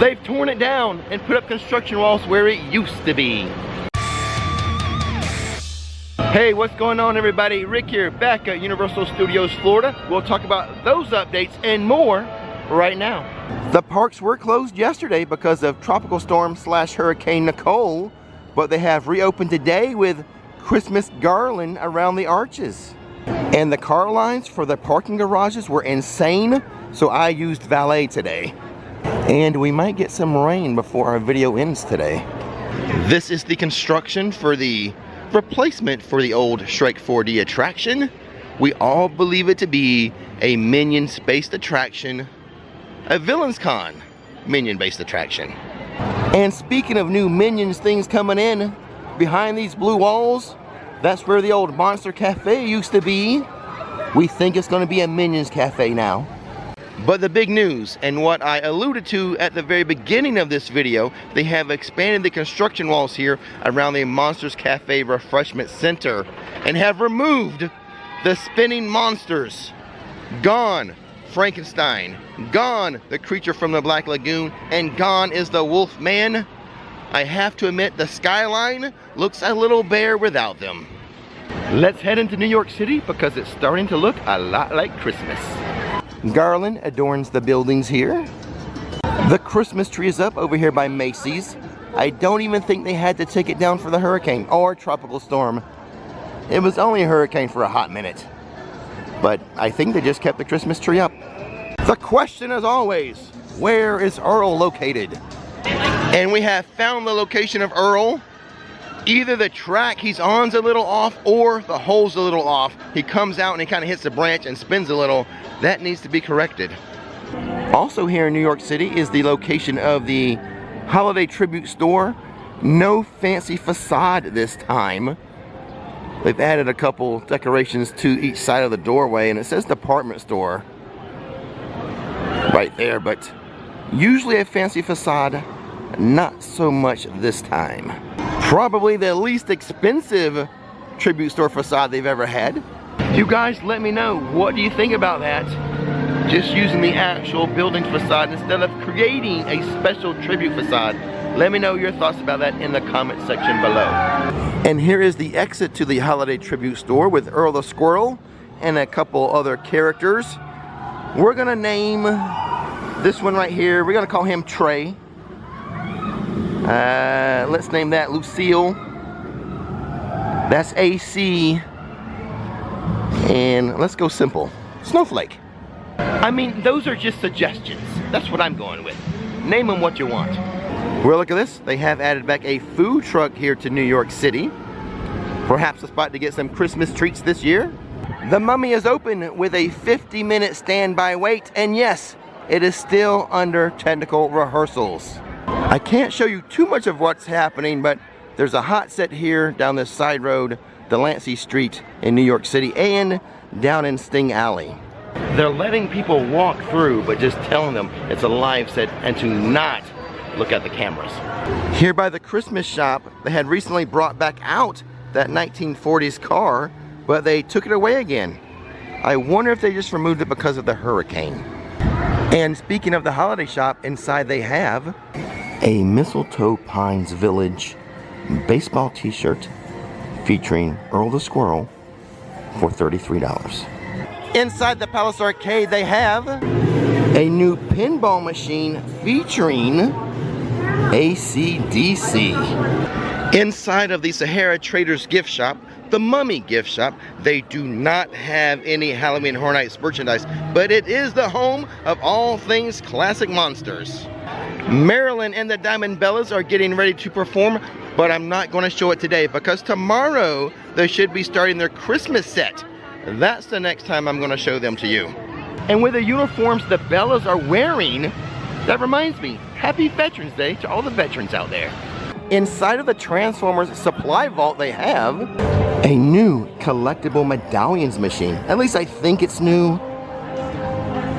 They've torn it down and put up construction walls where it used to be. Hey, what's going on everybody? Rick here, back at Universal Studios Florida. We'll talk about those updates and more right now. The parks were closed yesterday because of Tropical Storm / Hurricane Nicole, but they have reopened today with Christmas garland around the arches. And the car lines for the parking garages were insane, so I used valet today. And we might get some rain before our video ends today. This is the construction for the replacement for the old Shrek 4D attraction. We all believe it to be a Minions-based attraction, a Villains Con Minion-based attraction. And speaking of new Minions things coming in, behind these blue walls, that's where the old Monster Cafe used to be. We think it's going to be a Minions Cafe now. But the big news, and what I alluded to at the very beginning of this video, they have expanded the construction walls here around the Monsters Cafe Refreshment Center and have removed the spinning monsters. Gone Frankenstein, gone the creature from the Black Lagoon, and gone is the Wolf Man. I have to admit the skyline looks a little bare without them. Let's head into New York City because it's starting to look a lot like Christmas. Garland adorns the buildings here. The Christmas tree is up over here by Macy's. I don't even think they had to take it down for the hurricane or tropical storm. It was only a hurricane for a hot minute. But I think they just kept the Christmas tree up. The question as always, where is Earl located? And we have found the location of Earl. Either the track he's on's a little off or the hole's a little off. He comes out and he kind of hits the branch and spins a little. That needs to be corrected. Also here in New York City is the location of the Holiday Tribute Store. No fancy facade this time. They've added a couple decorations to each side of the doorway and it says department store right there, but usually a fancy facade, not so much this time. Probably the least expensive tribute store facade they've ever had. You guys let me know, what do you think about that? Just using the actual building facade instead of creating a special tribute facade. Let me know your thoughts about that in the comment section below. And here is the exit to the Holiday Tribute Store with Earl the Squirrel and a couple other characters. We're gonna name this one right here, we're gonna call him Trey. Let's name that Lucille. That's AC. And let's go simple. Snowflake. I mean, those are just suggestions. That's what I'm going with. Name them what you want. Well, look at this. They have added back a food truck here to New York City. Perhaps a spot to get some Christmas treats this year. The Mummy is open with a 50-minute standby wait. And yes, it is still under technical rehearsals. I can't show you too much of what's happening, but there's a hot set here down this side road, Delancey Street in New York City, and down in Sting Alley. They're letting people walk through, but just telling them it's a live set and to not look at the cameras. Here by the Christmas shop, they had recently brought back out that 1940s car, but they took it away again. I wonder if they just removed it because of the hurricane. And speaking of the holiday shop, inside they have a Mistletoe Pines Village baseball t-shirt featuring Earl the Squirrel for $33. Inside the Palace Arcade they have a new pinball machine featuring AC/DC. Inside of the Sahara Traders gift shop, the Mummy gift shop, they do not have any Halloween Horror Nights merchandise, but it is the home of all things classic monsters. Marilyn and the Diamond Bellas are getting ready to perform, but I'm not going to show it today because tomorrow they should be starting their Christmas set. That's the next time I'm going to show them to you. And with the uniforms the Bellas are wearing, that reminds me, happy Veterans Day to all the veterans out there. Inside of the Transformers supply vault they have a new collectible medallions machine. At least I think it's new.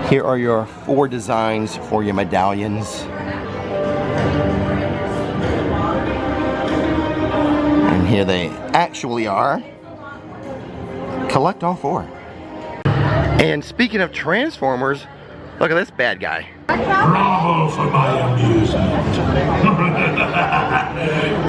Here are your 4 designs for your medallions. And here they actually are. Collect all 4. And speaking of Transformers, look at this bad guy. all for my amusement.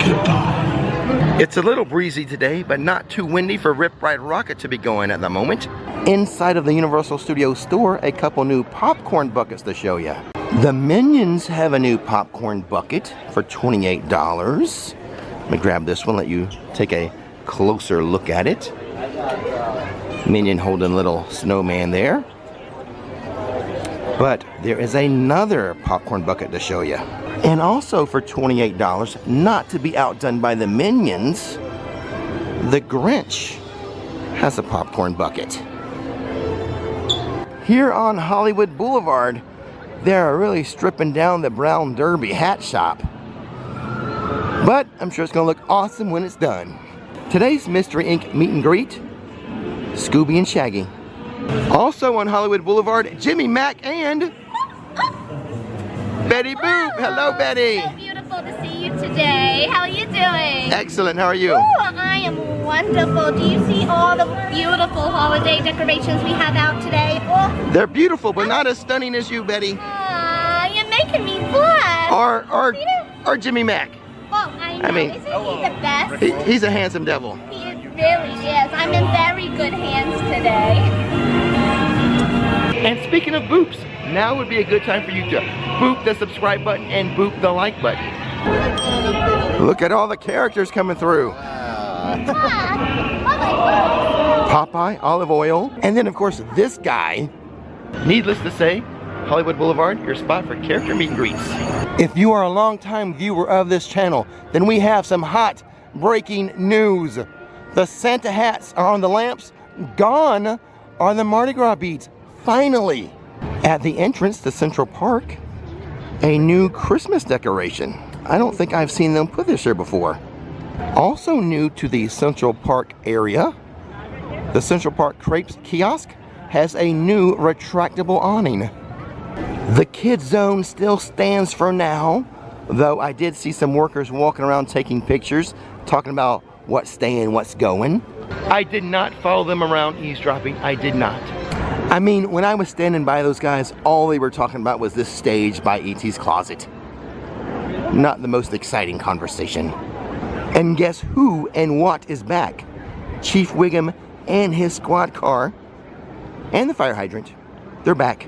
Goodbye. It's a little breezy today, but not too windy for Rip Ride Rocket to be going at the moment. Inside of the Universal Studios store, a couple new popcorn buckets to show you. The Minions have a new popcorn bucket for $28. Let me grab this one, let you take a closer look at it. Minion holding a little snowman there. But there is another popcorn bucket to show you. And also for $28, not to be outdone by the Minions, the Grinch has a popcorn bucket. Here on Hollywood Boulevard, they're really stripping down the Brown Derby hat shop. But I'm sure it's gonna look awesome when it's done. Today's Mystery Inc. meet and greet, Scooby and Shaggy. Also on Hollywood Boulevard, Jimmy Mack and Betty Boop. Hello, Betty. So beautiful to see you today. How are you doing? Excellent. How are you? Ooh, I am wonderful. Do you see all the beautiful holiday decorations we have out today? Oh. They're beautiful, but not as stunning as you, Betty. Aw, you're making me blush. Or Jimmy Mack. Oh, I mean, isn't he the best? He's a handsome devil. He really is. I'm in very good hands today. And speaking of boops, now would be a good time for you to boop the subscribe button and boop the like button. Look at all the characters coming through. Popeye, olive oil, and then of course this guy. Needless to say, Hollywood Boulevard, your spot for character meet and greets. If you are a longtime viewer of this channel, then we have some hot breaking news. The Santa hats are on the lamps. Gone are the Mardi Gras beads. Finally, at the entrance to Central Park, a new Christmas decoration. I don't think I've seen them put this here before. Also new to the Central Park area, the Central Park Crepes kiosk has a new retractable awning. The Kids Zone still stands for now, though I did see some workers walking around taking pictures, talking about what's staying, what's going. I did not follow them around eavesdropping. I did not. I mean, when I was standing by those guys, all they were talking about was this stage by E.T.'s Closet. Not the most exciting conversation. And guess who and what is back? Chief Wiggum and his squad car and the fire hydrant. They're back.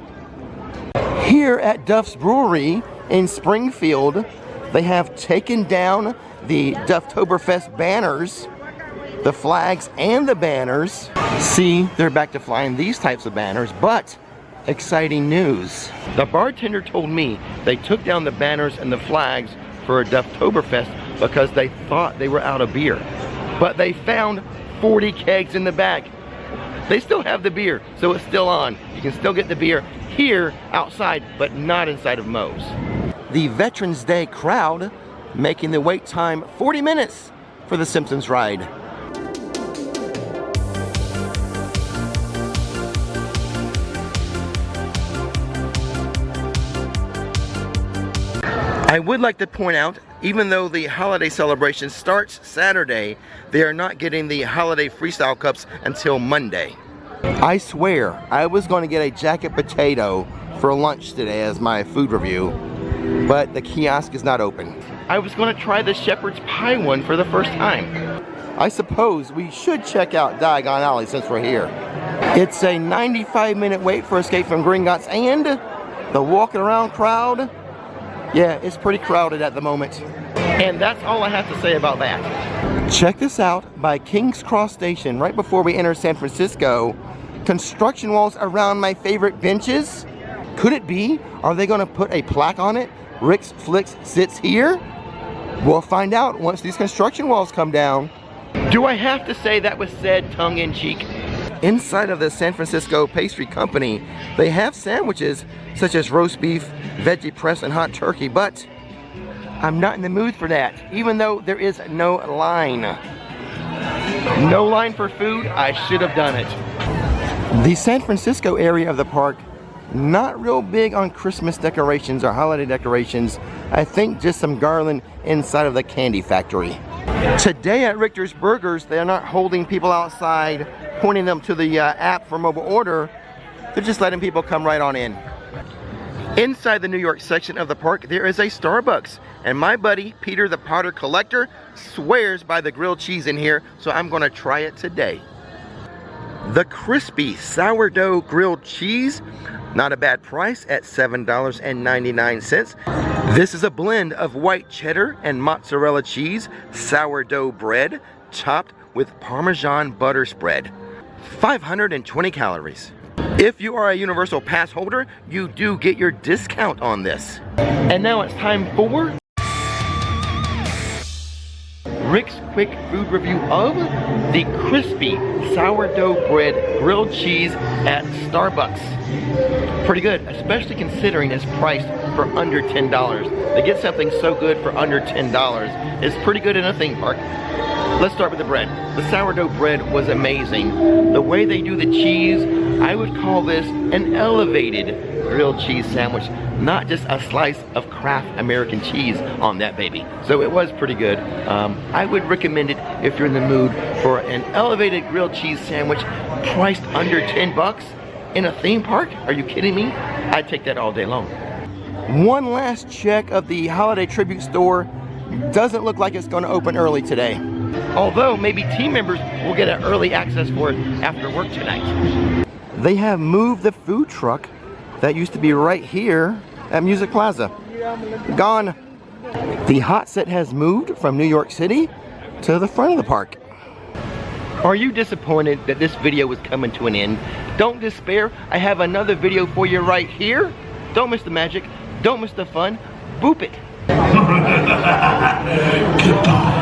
Here at Duff's Brewery in Springfield, they have taken down the Dufftoberfest banners, the flags and the banners. See, they're back to flying these types of banners, but exciting news. The bartender told me they took down the banners and the flags for a Dufftoberfest because they thought they were out of beer. But they found 40 kegs in the back. They still have the beer, so it's still on. You can still get the beer here outside, but not inside of Moe's. The Veterans Day crowd making the wait time 40 minutes for the Simpsons ride. I would like to point out, even though the holiday celebration starts Saturday, they are not getting the holiday freestyle cups until Monday. I swear, I was going to get a jacket potato for lunch today as my food review, but the kiosk is not open. I was going to try the shepherd's pie one for the first time. I suppose we should check out Diagon Alley since we're here. It's a 95-minute wait for Escape from Gringotts, and the walking around crowd, yeah, it's pretty crowded at the moment. And that's all I have to say about that. Check this out by King's Cross Station right before we enter San Francisco. Construction walls around my favorite benches. Could it be? Are they going to put a plaque on it? Rix Flix sits here? We'll find out once these construction walls come down. Do I have to say that was said tongue-in-cheek? Inside of the San Francisco Pastry Company, they have sandwiches such as roast beef, veggie press, and hot turkey, but I'm not in the mood for that, even though there is no line. No line for food, I should have done it. The San Francisco area of the park, not real big on Christmas decorations or holiday decorations. I think just some garland inside of the candy factory. Today at Richter's Burgers, they are not holding people outside, pointing them to the app for mobile order. They're just letting people come right on in. Inside the New York section of the park, there is a Starbucks. And my buddy, Peter the Potter Collector, swears by the grilled cheese in here, so I'm gonna try it today. The crispy sourdough grilled cheese, not a bad price at $7.99. This is a blend of white cheddar and mozzarella cheese, sourdough bread, topped with Parmesan butter spread. 520 calories. If you are a Universal Pass holder, you do get your discount on this. And now it's time for Rick's quick food review of the crispy sourdough bread grilled cheese at Starbucks. Pretty good, especially considering it's priced for under $10. To get something so good for under $10 is pretty good in a theme park. Let's start with the bread. The sourdough bread was amazing. The way they do the cheese, I would call this an elevated grilled cheese sandwich, not just a slice of Kraft American cheese on that baby. So it was pretty good. I would recommend it if you're in the mood for an elevated grilled cheese sandwich priced under 10 bucks in a theme park. Are you kidding me? I'd take that all day long. One last check of the holiday tribute store. Doesn't look like it's going to open early today. Although maybe team members will get an early access for it after work tonight. They have moved the food truck that used to be right here at Music Plaza. Gone. The hot set has moved from New York City to the front of the park. Are you disappointed that this video was coming to an end? Don't despair. I have another video for you right here. Don't miss the magic. Don't miss the fun. Boop it. Goodbye.